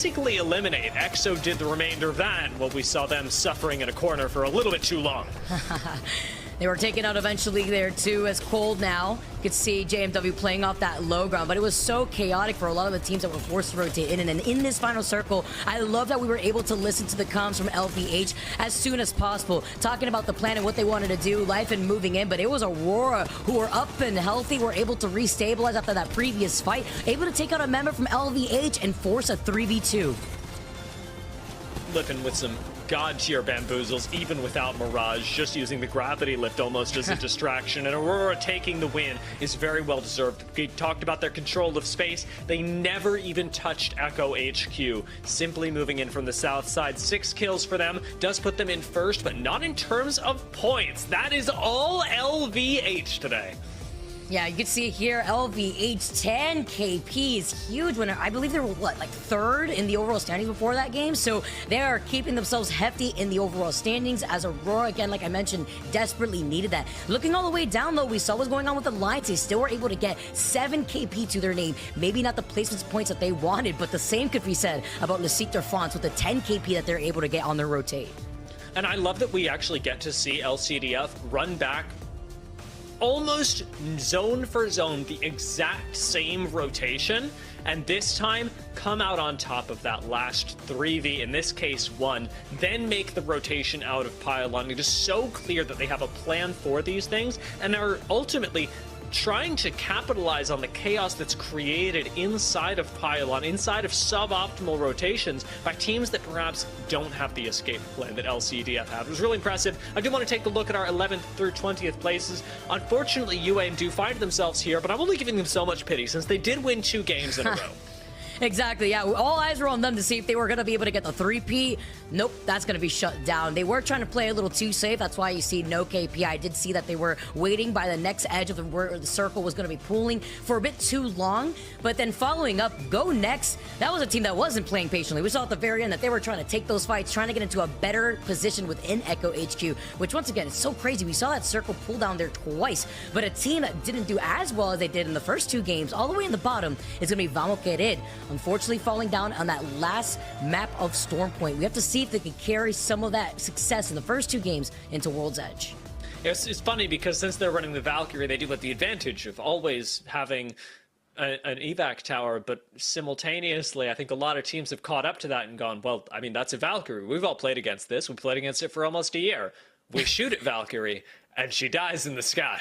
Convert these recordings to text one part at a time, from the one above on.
basically eliminate. EXO did the remainder of that, while we saw them suffering in a corner for a little bit too long. They were taken out eventually there too, as Cold now. You could see JMW playing off that low ground, but it was so chaotic for a lot of the teams that were forced to rotate in. And in this final circle, I love that we were able to listen to the comms from LVH as soon as possible, talking about the plan and what they wanted to do, life and moving in. But it was Aurora who were up and healthy, were able to restabilize after that previous fight, able to take out a member from LVH and force a 3v2. Living with some god-tier bamboozles, even without Mirage, just using the gravity lift almost as a distraction, and Aurora taking the win is very well deserved. We talked about their control of space. They never even touched Echo HQ, simply moving in from the south side. 6 kills for them, does put them in first, but not in terms of points. That is all LVH today. Yeah, you can see here, LVH 10 KP is huge winner. I believe they were, what, like 3rd in the overall standings before that game? So they are keeping themselves hefty in the overall standings, as Aurora, again, like I mentioned, desperately needed that. Looking all the way down, though, we saw what's going on with the Lions. They still were able to get 7 KP to their name. Maybe not the placements points that they wanted, but the same could be said about Leciter Fonts with the 10 KP that they're able to get on their rotate. And I love that we actually get to see LCDF run back almost zone for zone the exact same rotation, and this time come out on top of that last 3v, in this case 1, then make the rotation out of Pylon. It is so clear that they have a plan for these things and are ultimately trying to capitalize on the chaos that's created inside of Pylon, inside of suboptimal rotations by teams that perhaps don't have the escape plan that LCDF have. It was really impressive. I do want to take a look at our 11th through 20th places. Unfortunately, UAM do find themselves here, but I'm only giving them so much pity since they did win 2 games in a row. Exactly, yeah. All eyes were on them to see if they were going to be able to get the 3P. Nope, that's going to be shut down. They were trying to play a little too safe. That's why you see no KP. I did see that they were waiting by the next edge of where the circle was going to be pooling for a bit too long. But then following up, Go Next, that was a team that wasn't playing patiently. We saw at the very end that they were trying to take those fights, trying to get into a better position within Echo HQ, which once again, is so crazy. We saw that circle pull down there twice, but a team that didn't do as well as they did in the first 2 games, all the way in the bottom, is going to be Vamos Querer. Unfortunately, falling down on that last map of Storm Point. We have to see if they can carry some of that success in the first 2 games into World's Edge. It's funny because since they're running the Valkyrie, they do have the advantage of always having an evac tower, but simultaneously, I think a lot of teams have caught up to that and gone, well, I mean, that's a Valkyrie. We've all played against this. We played against it for almost a year. We shoot at Valkyrie, and she dies in the sky.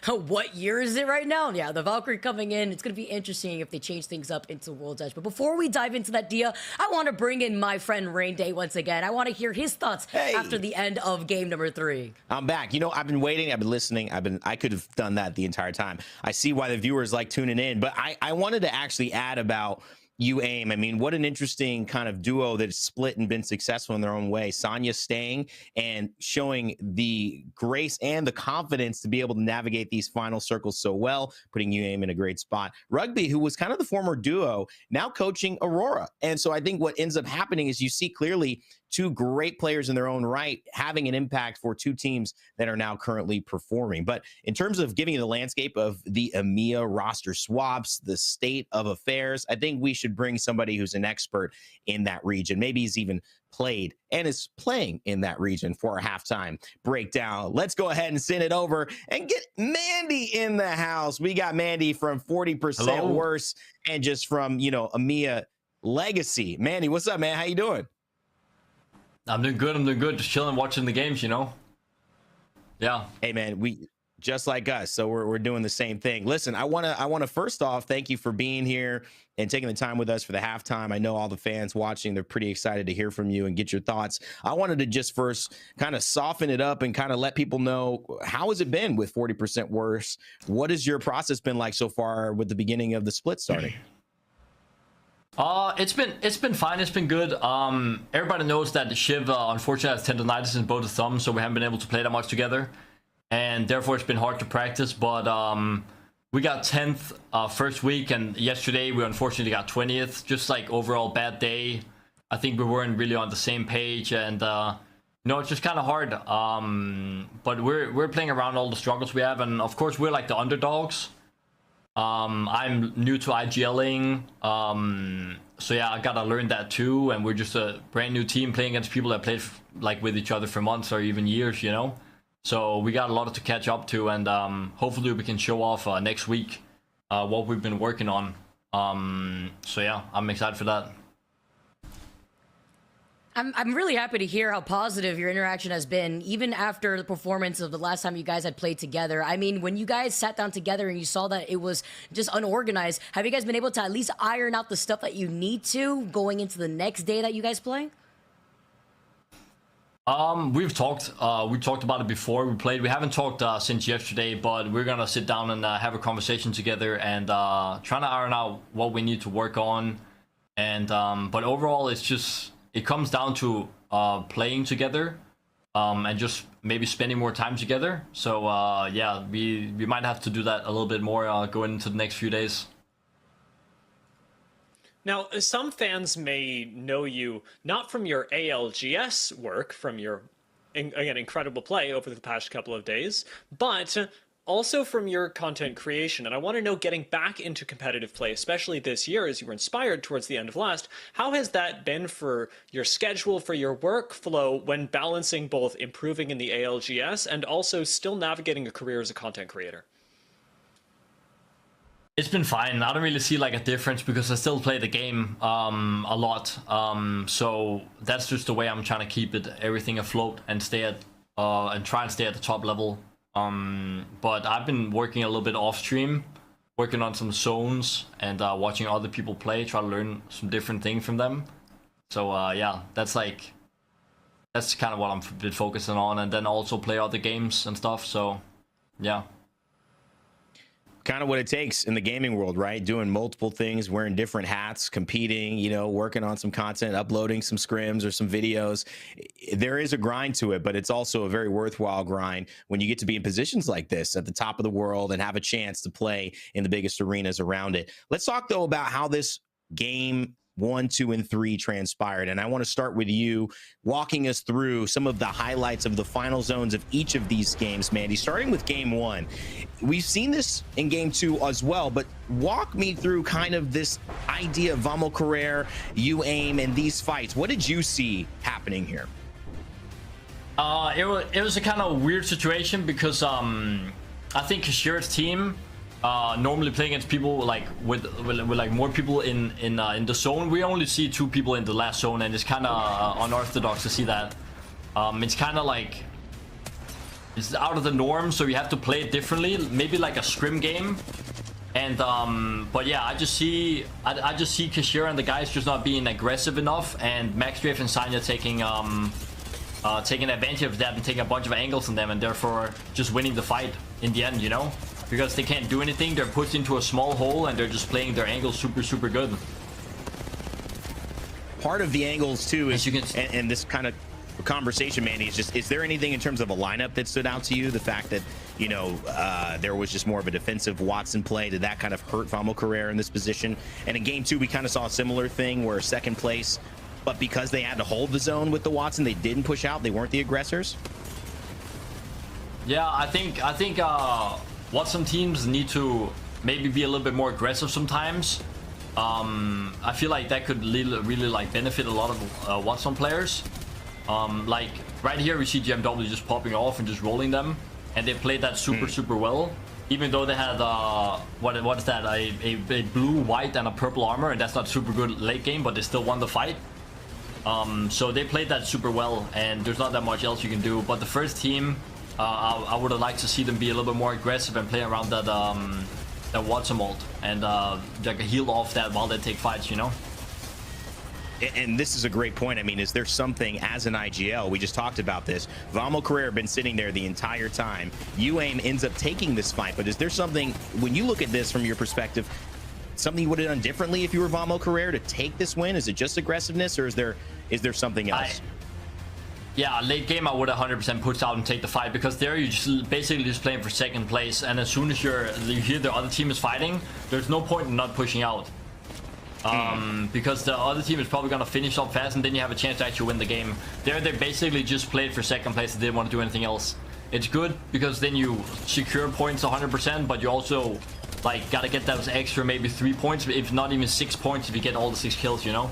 What year is it right now? Yeah, the Valkyrie coming in. It's going to be interesting if they change things up into World's Edge. But before we dive into that, Dia, I want to bring in my friend Rain Day once again. I want to hear his thoughts after the end of game number 3. I'm back. You know, I've been waiting. I've been listening. I could have done that the entire time. I see why the viewers like tuning in. But I wanted to actually add about UAIM. I mean, what an interesting kind of duo that's split and been successful in their own way. Sonya staying and showing the grace and the confidence to be able to navigate these final circles so well, putting UAIM in a great spot. Rugby, who was kind of the former duo, now coaching Aurora. And so I think what ends up happening is you see clearly 2 great players in their own right having an impact for 2 teams that are now currently performing. But in terms of giving you the landscape of the EMEA roster swaps, the state of affairs, I think we should bring somebody who's an expert in that region. Maybe he's even played and is playing in that region for a halftime breakdown. Let's go ahead and send it over and get Mandy in the house. We got Mandy from 40% Worse and just from, you know, EMEA Legacy. Mandy, what's up, man? How you doing? I'm doing good. I'm doing good. Just chilling, watching the games, you know? Yeah. Hey, man, we just like us. So we're doing the same thing. Listen, I want to first off, thank you for being here and taking the time with us for the halftime. I know all the fans watching, they're pretty excited to hear from you and get your thoughts. I wanted to just first kind of soften it up and kind of let people know, how has it been with 40% Worse? What has your process been like so far with the beginning of the split starting? It's been fine. It's been good. Everybody knows that Shiv unfortunately has tendonitis in both his thumbs, so we haven't been able to play that much together, and therefore it's been hard to practice. But we got 10th first week, and yesterday we unfortunately got 20th. Just like overall bad day. I think we weren't really on the same page, and you know, it's just kind of hard. But we're playing around all the struggles we have, and of course we're like the underdogs. I'm new to IGLing. so yeah, I gotta learn that too. And we're just a brand new team playing against people that played like with each other for months or even years, you know. So we got a lot to catch up to, and hopefully we can show off next week what we've been working on. So yeah, I'm excited for that. I'm really happy to hear how positive your interaction has been, even after the performance of the last time you guys had played together. I mean, when you guys sat down together and you saw that it was just unorganized, have you guys been able to at least iron out the stuff that you need to going into the next day that you guys play? We've talked. We talked about it before we played. We haven't talked since yesterday, but we're gonna sit down and have a conversation together and trying to iron out what we need to work on. And but overall, it comes down to playing together and just maybe spending more time together. So yeah, we might have to do that a little bit more going into the next few days. Now, some fans may know you not from your ALGS work, from your, again, incredible play over the past couple of days, but also from your content creation. And I want to know, getting back into competitive play, especially this year as you were inspired towards the end of last, how has that been for your schedule, for your workflow when balancing both improving in the ALGS and also still navigating a career as a content creator? It's been fine. I don't really see like a difference because I still play the game a lot. So that's just the way I'm trying to keep everything afloat and stay at and try and stay at the top level. But I've been working a little bit off stream, working on some zones and watching other people play, try to learn some different things from them. So yeah, that's kind of what I'm a bit focusing on, and then also play other games and stuff. So yeah. Kind of what it takes in the gaming world, right? Doing multiple things, wearing different hats, competing, you know, working on some content, uploading some scrims or some videos. There is a grind to it, but it's also a very worthwhile grind when you get to be in positions like this at the top of the world and have a chance to play in the biggest arenas around it. Let's talk, though, about how this game 1, 2, and 3 transpired. And I want to start with you walking us through some of the highlights of the final zones of each of these games, Mandy, starting with game 1. We've seen this in game 2 as well, but walk me through kind of this idea of Vamo Carrere, you aim, and these fights. What did you see happening here? It was a kind of weird situation because I think Kashire's team normally playing against people like with like more people in the zone. We only see 2 people in the last zone, and it's kind of unorthodox to see that. It's kind of like it's out of the norm, so you have to play it differently, maybe like a scrim game. And but yeah, I just see Kashira and the guys just not being aggressive enough, and Max Drift and Sanya taking advantage of that and taking a bunch of angles on them, and therefore just winning the fight in the end, you know, because they can't do anything. They're pushed into a small hole and they're just playing their angles super good. Part of the angles too is, you can, and this kind of conversation, Mandy, is just, is there anything in terms of a lineup that stood out to you? The fact that, you know, there was just more of a defensive Watson play, did that kind of hurt Vamo Carrere in this position? And in game 2 we kind of saw a similar thing where second place, but because they had to hold the zone with the Watson, they didn't push out, they weren't the aggressors. Yeah, I think what some teams need to maybe be a little bit more aggressive sometimes. I feel like that could really like benefit a lot of Watson players. Like right here we see GMW just popping off and just rolling them, and they played that super well, even though they had what is that, a blue, white, and a purple armor, and that's not super good late game, but they still won the fight. So they played that super well, and there's not that much else you can do. But the first team, I would have liked to see them be a little bit more aggressive and play around that Watson ult and like heal off that while they take fights, you know. And this is a great point. I mean, is there something as an IGL, we just talked about this, Vamo Carrere been sitting there the entire time, UAIM ends up taking this fight, but is there something, when you look at this from your perspective, something you would have done differently if you were Vamo Carrere to take this win? Is it just aggressiveness, or is there something else? Yeah, late game I would 100% push out and take the fight, because there you're just basically just playing for second place, and as soon as you hear the other team is fighting, there's no point in not pushing out. Because the other team is probably gonna finish up fast, and then you have a chance to actually win the game. There they basically just played for second place and didn't want to do anything else. It's good because then you secure points 100%, but you also like gotta get those extra maybe 3 points, if not even 6 points if you get all the 6 kills, you know.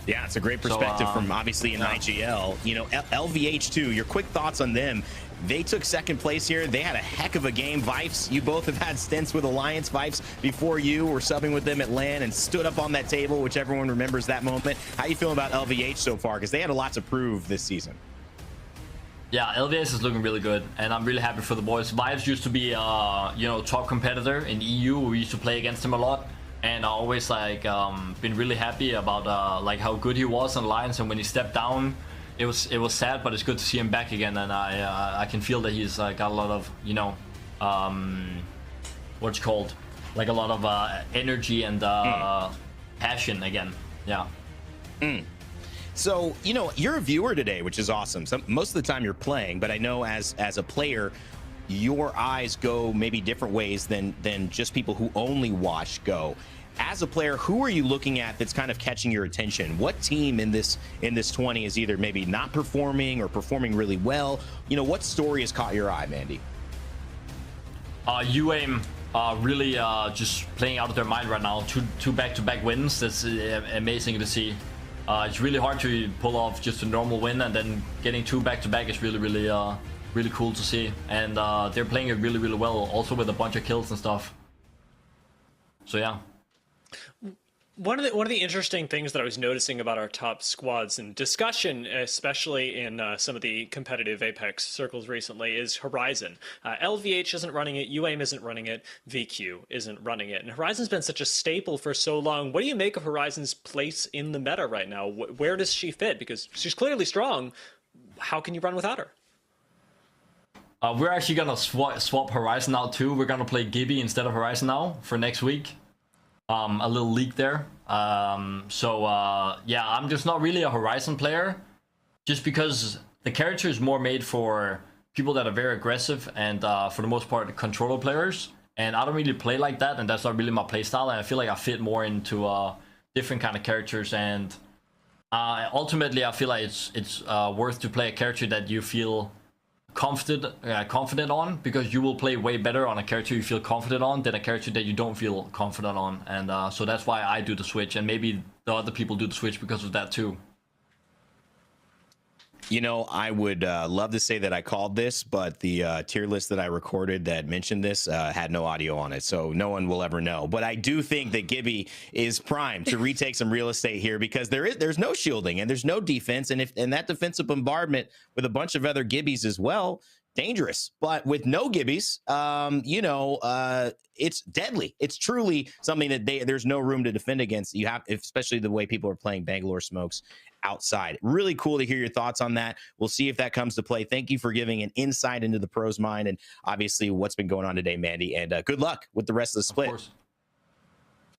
Yeah, it's a great perspective from obviously an IGL. You know, LVH too. Your quick thoughts on them? They took second place here. They had a heck of a game. Vifes, you both have had stints with Alliance. Vifes, before you were subbing with them at LAN and stood up on that table, which everyone remembers that moment. How you feeling about LVH so far? Because they had a lot to prove this season. Yeah, LVS is looking really good, and I'm really happy for the boys. Vibes used to be, you know, top competitor in EU. We used to play against him a lot, and I always like been really happy about like how good he was on Alliance. And when he stepped down, it was sad, but it's good to see him back again. And I can feel that he's got a lot of, you know, what's called, like a lot of energy and passion again. Yeah. So, you know, you're a viewer today, which is awesome. Most of the time you're playing, but I know as a player, your eyes go maybe different ways than just people who only watch go. As a player, who are you looking at that's kind of catching your attention? What team in this 20 is either maybe not performing or performing really well? You know, what story has caught your eye, Mandy? UAIM really just playing out of their mind right now. Two back-to-back wins. That's amazing to see. It's really hard to pull off just a normal win, and then getting 2 back-to-back is really cool to see. And they're playing it really well, also with a bunch of kills and stuff. So yeah. One of the interesting things that I was noticing about our top squads and discussion, especially in some of the competitive Apex circles recently, is Horizon. LVH isn't running it, UAIM isn't running it, VQ isn't running it. And Horizon's been such a staple for so long. What do you make of Horizon's place in the meta right now? Where does she fit? Because she's clearly strong. How can you run without her? We're actually gonna swap Horizon out too. We're gonna play Gibby instead of Horizon now for next week. A little leak there. Yeah, I'm just not really a Horizon player, just because the character is more made for people that are very aggressive and for the most part controller players, and I don't really play like that, and that's not really my play style, and I feel like I fit more into different kind of characters. And ultimately I feel like it's worth to play a character that you feel confident on, because you will play way better on a character you feel confident on than a character that you don't feel confident on. And so that's why I do the switch, and maybe the other people do the switch because of that too. You know, I would love to say that I called this, but the tier list that I recorded that mentioned this had no audio on it, so no one will ever know. But I do think that Gibby is primed to retake some real estate here, because there's no shielding and there's no defense, and that defensive bombardment with a bunch of other Gibbies as well, dangerous. But with no Gibbies, you know, it's deadly. It's truly something that there's no room to defend against. You have, especially the way people are playing Bangalore smokes outside. Really cool to hear your thoughts on that. We'll see if that comes to play. Thank you for giving an insight into the pros mind and obviously what's been going on today, Mandy, and good luck with the rest of the split. Of course.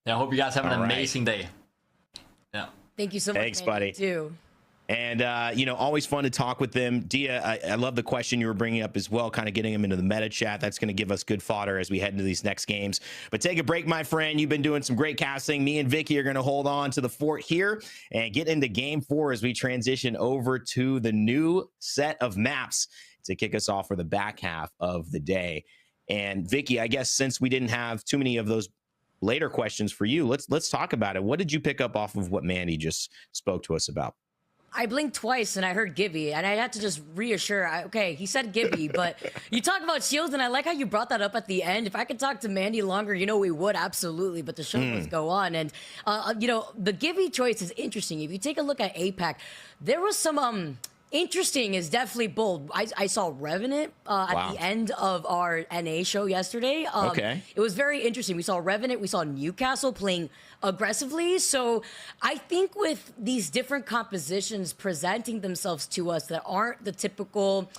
Yeah, I hope you guys have an amazing day. Yeah. Thank you so much. Thanks, Mandy, buddy. too. And, you know, always fun to talk with them. Dia, I love the question you were bringing up as well, kind of getting them into the meta chat. That's going to give us good fodder as we head into these next games. But take a break, my friend. You've been doing some great casting. Me and Vicky are going to hold on to the fort here and get into game 4 as we transition over to the new set of maps to kick us off for the back half of the day. And Vicky, I guess since we didn't have too many of those later questions for you, let's talk about it. What did you pick up off of what Mandy just spoke to us about? I blinked twice and I heard Gibby, and I had to just reassure. Okay, he said Gibby, but you talk about shields, and I like how you brought that up at the end. If I could talk to Mandy longer, you know, we would, absolutely, but the show must go on. And, you know, the Gibby choice is interesting. If you take a look at APAC, there was some interesting is definitely bold. I saw Revenant at the end of our NA show yesterday. Okay. It was very interesting. We saw Revenant, we saw Newcastle playing aggressively. So I think with these different compositions presenting themselves to us that aren't the typical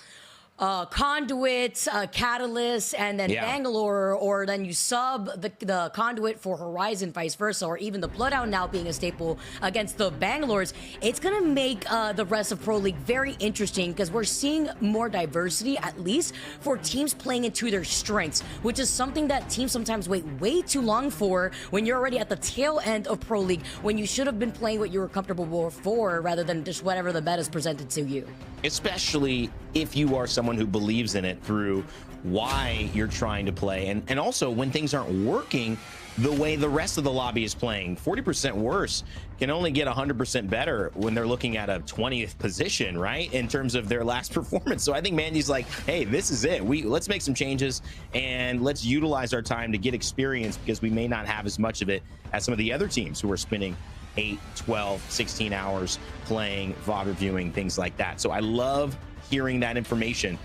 Conduit, Catalyst, and then Bangalore, or then you sub the Conduit for Horizon, vice versa, or even the Bloodhound now being a staple against the Bangalores, it's going to make the rest of Pro League very interesting, because we're seeing more diversity, at least for teams playing into their strengths, which is something that teams sometimes wait way too long for when you're already at the tail end of Pro League, when you should have been playing what you were comfortable for rather than just whatever the meta is presented to you. Especially if you are someone who believes in it through why you're trying to play, and also when things aren't working the way the rest of the lobby is playing. 40% worse can only get 100% better when they're looking at a 20th position, right, in terms of their last performance. So I think Mandy's like, hey, this is it. Let's make some changes and let's utilize our time to get experience, because we may not have as much of it as some of the other teams who are spending 8, 12, 16 hours playing, VOD reviewing, things like that. So I love hearing that information.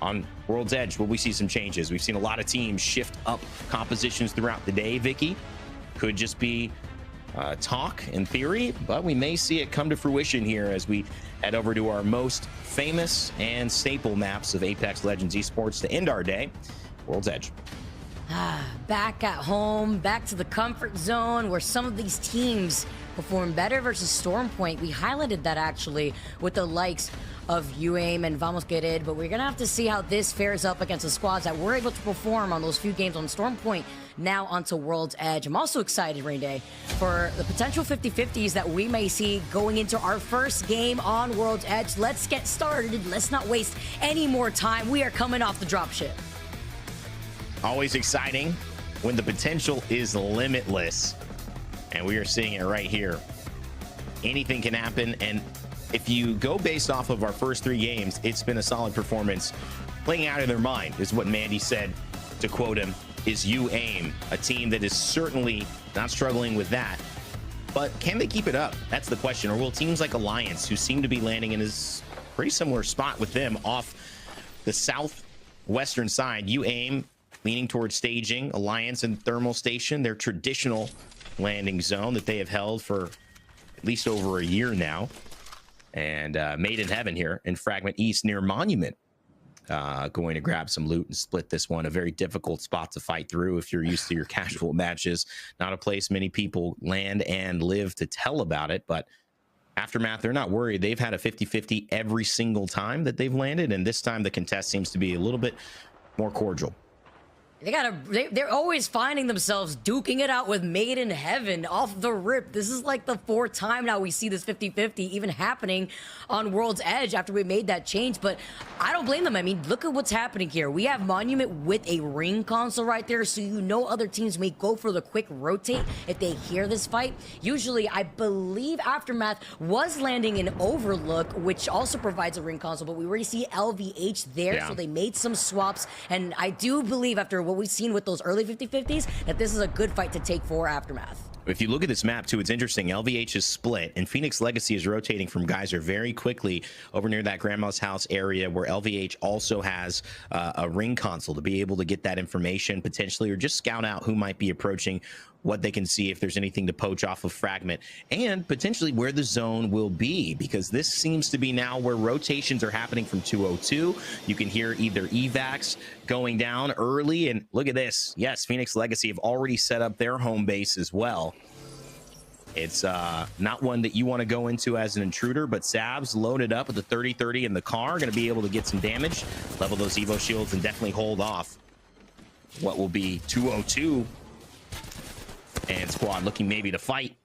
On World's Edge, will we see some changes? We've seen a lot of teams shift up compositions throughout the day, Vicky. Could just be talk in theory, but we may see it come to fruition here as we head over to our most famous and staple maps of Apex Legends Esports to end our day, World's Edge. Back at home, back to the comfort zone where some of these teams perform better versus Stormpoint. We highlighted that actually with the likes of UAIM and Vamos Querer, but we're gonna have to see how this fares up against the squads that were able to perform on those few games on Stormpoint, now onto World's Edge. I'm also excited, Rain Day, for the potential 50-50s that we may see going into our first game on World's Edge. Let's get started. Let's not waste any more time. We are coming off the dropship. Always exciting when the potential is limitless, and we are seeing it right here. Anything can happen, and if you go based off of our first 3 games, it's been a solid performance. Playing out of their mind is what Mandy said, to quote him, is UAIM, a team that is certainly not struggling with that. But can they keep it up? That's the question. Or will teams like Alliance, who seem to be landing in a pretty similar spot with them off the southwestern side, UAIM leaning towards staging, Alliance and Thermal Station, their traditional landing zone that they have held for at least over a year now. And Made in Heaven here in Fragment East near Monument. Going to grab some loot and split this one. A very difficult spot to fight through if you're used to your casual matches. Not a place many people land and live to tell about it, but Aftermath, they're not worried. They've had a 50-50 every single time that they've landed, and this time the contest seems to be a little bit more cordial. They're always finding themselves duking it out with Made in Heaven off the rip. This is like the 4th time now we see this 50-50 even happening on World's Edge after we made that change, but I don't blame them. I mean, look at what's happening here. We have Monument with a ring console right there, so you know other teams may go for the quick rotate if they hear this fight. Usually, I believe Aftermath was landing in Overlook, which also provides a ring console, but we already see LVH there, so they made some swaps, and I do believe after what we've seen with those early 50-50s that this is a good fight to take for Aftermath. If you look at this map too, it's interesting. LVH is split and Phoenix Legacy is rotating from Geyser very quickly over near that grandma's house area where LVH also has a ring console to be able to get that information potentially, or just scout out who might be approaching, what they can see if there's anything to poach off of Fragment, and potentially where the zone will be, because this seems to be now where rotations are happening from 202. You can hear either evacs going down early, and look at this. Yes, Phoenix Legacy have already set up their home base as well. It's not one that you want to go into as an intruder, but Sabs loaded up with the 30-30 in the car, going to be able to get some damage, level those Evo shields, and definitely hold off what will be 202. And Squad looking maybe to fight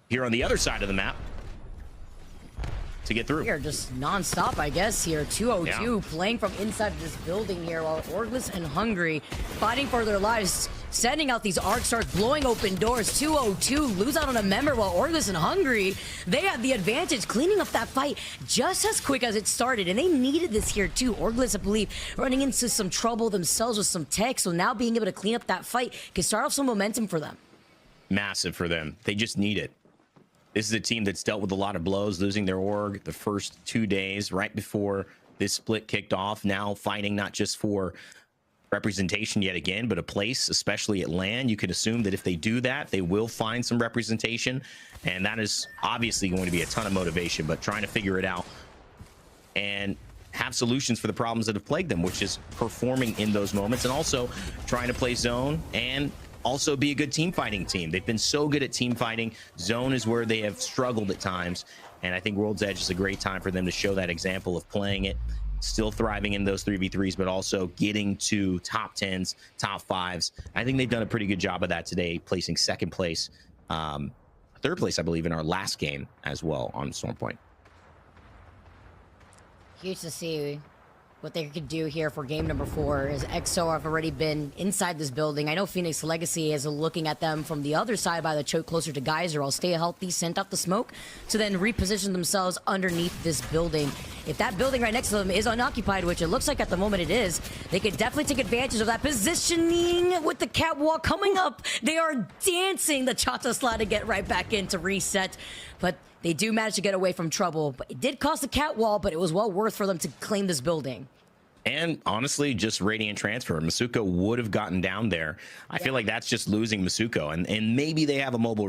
here on the other side of the map to get through. We are just non-stop, I guess, here. 202 playing from inside this building here, while Orgless and Hungry fighting for their lives, sending out these arc stars, blowing open doors. 202 lose out on a member, while Orgless and Hungry, they had the advantage, cleaning up that fight just as quick as it started, and they needed this here too. Orgless, I believe, running into some trouble themselves with some tech, so now being able to clean up that fight can start off some momentum for them. Massive for them. They just need it. This is a team that's dealt with a lot of blows, losing their org the first 2 days right before this split kicked off. Now fighting not just for representation yet again, but a place, especially at LAN. You can assume that if they do that, they will find some representation, and that is obviously going to be a ton of motivation, but trying to figure it out and have solutions for the problems that have plagued them, which is performing in those moments and also trying to play zone and also be a good team fighting team. They've been so good at team fighting. Zone is where they have struggled at times, and I think World's Edge is a great time for them to show that example of playing it, still thriving in those 3v3s, but also getting to top 10s, top 5s. I think they've done a pretty good job of that today, placing 2nd place, 3rd place, I believe, in our last game as well on Stormpoint. Curious to see what they could do here for game number 4, as EXO have already been inside this building. I know Phoenix Legacy is looking at them from the other side by the choke closer to Geyser. I'll stay healthy, sent out the smoke, to then reposition themselves underneath this building. If that building right next to them is unoccupied, which it looks like at the moment it is, they could definitely take advantage of that positioning with the catwalk coming up. They are dancing the cha-cha slide to get right back in to reset, but they do manage to get away from trouble. But it did cost a catwall, but it was well worth for them to claim this building. And honestly, just Radiant transfer. Masuko would have gotten down there. I feel like that's just losing Masuko. And maybe they have a mobile